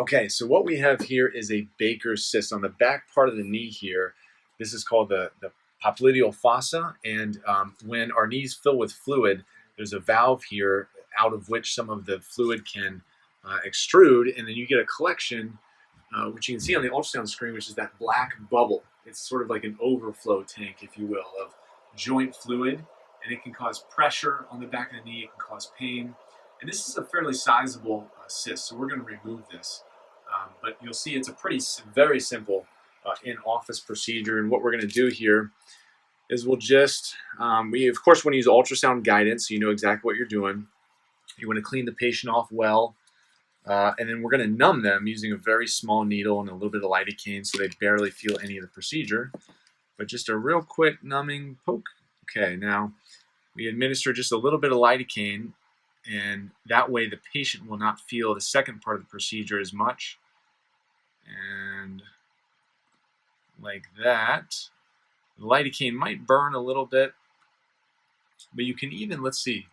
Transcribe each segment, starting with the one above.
Okay, so what we have here is a Baker's cyst on the back part of the knee here. This is called the popliteal fossa, and when our knees fill with fluid, there's a valve here out of which some of the fluid can extrude, and then you get a collection, which you can see on the ultrasound screen, which is that black bubble. It's sort of like an overflow tank, if you will, of joint fluid, and it can cause pressure on the back of the knee, it can cause pain. And this is a fairly sizable cyst, so we're going to remove this. But you'll see it's a very simple in-office procedure. And what we're going to do here is we'll just, we of course want to use ultrasound guidance so you know exactly what you're doing. You want to clean the patient off well. And then we're going to numb them using a very small needle and a little bit of lidocaine so they barely feel any of the procedure. But just a real quick numbing poke. Okay, now we administer just a little bit of lidocaine, and that way the patient will not feel the second part of the procedure as much. And like that. The lidocaine might burn a little bit, but you can even, let's see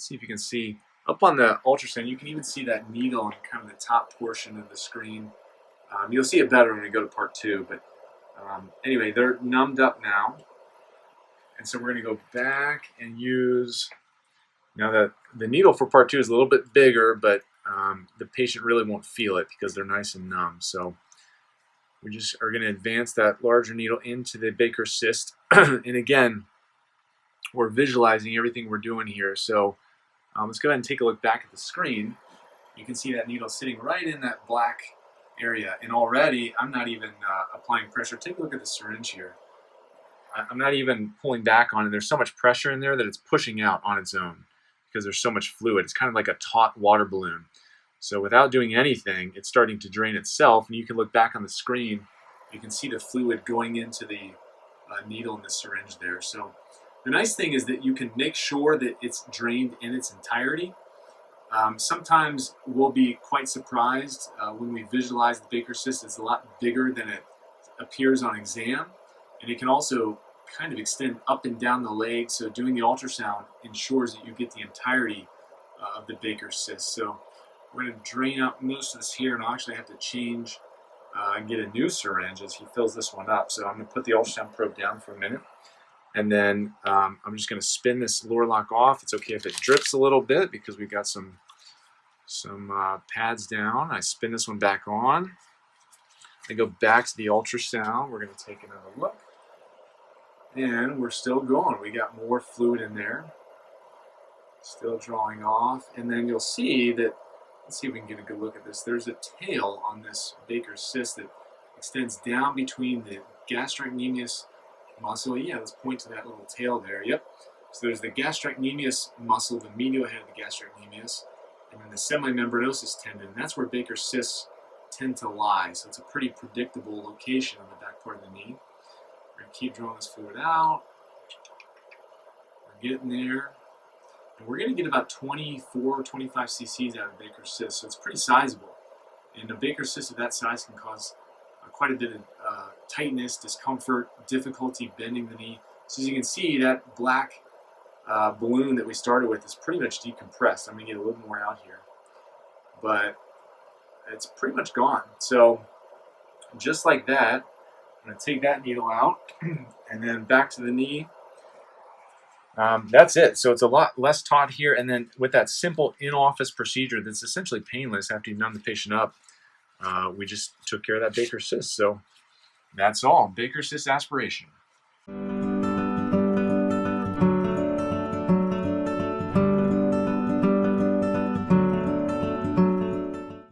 if you can see, up on the ultrasound, you can even see that needle on kind of the top portion of the screen. You'll see it better when we go to part 2, but anyway, they're numbed up now. And so we're going to go back and use, now the needle for part 2 is a little bit bigger, but the patient really won't feel it because they're nice and numb. So we just are going to advance that larger needle into the Baker's cyst. And again, we're visualizing everything we're doing here. So let's go ahead and take a look back at the screen. You can see that needle sitting right in that black area. And already, I'm not even applying pressure. Take a look at the syringe here. I'm not even pulling back on it. There's so much pressure in there that it's pushing out on its own because there's so much fluid. It's kind of like a taut water balloon. So without doing anything, it's starting to drain itself. And you can look back on the screen. You can see the fluid going into the needle in the syringe there. So the nice thing is that you can make sure that it's drained in its entirety. Sometimes we'll be quite surprised when we visualize the Baker's cyst. It's a lot bigger than it appears on exam. And it can also kind of extend up and down the leg. So doing the ultrasound ensures that you get the entirety of the Baker's cyst. So we're going to drain out most of this here, and I'll actually have to change and get a new syringe as he fills this one up. So I'm going to put the ultrasound probe down for a minute, and then I'm just going to spin this lower lock off. It's okay if it drips a little bit because we've got some pads down. I spin this one back on. I go back to the ultrasound. We're going to take another look, and we're still going. We got more fluid in there, still drawing off, and then you'll see that. Let's see if we can get a good look at this. There's a tail on this Baker's cyst that extends down between the gastrocnemius muscle. Yeah, let's point to that little tail there. Yep. So there's the gastrocnemius muscle, the medial head of the gastrocnemius, and then the semimembranosus tendon. That's where Baker's cysts tend to lie. So it's a pretty predictable location on the back part of the knee. We're going to keep drawing this fluid out. We're getting there. And we're going to get about 24, 25 cc's out of Baker's cyst, so it's pretty sizable. And a Baker's cyst of that size can cause quite a bit of tightness, discomfort, difficulty bending the knee. So as you can see, that black balloon that we started with is pretty much decompressed. I'm going to get a little more out here. But it's pretty much gone. So just like that, I'm going to take that needle out and then back to the knee. That's it. So it's a lot less taut here. And then with that simple in-office procedure that's essentially painless after you numb the patient up, we just took care of that Baker's cyst. So that's all. Baker's cyst aspiration.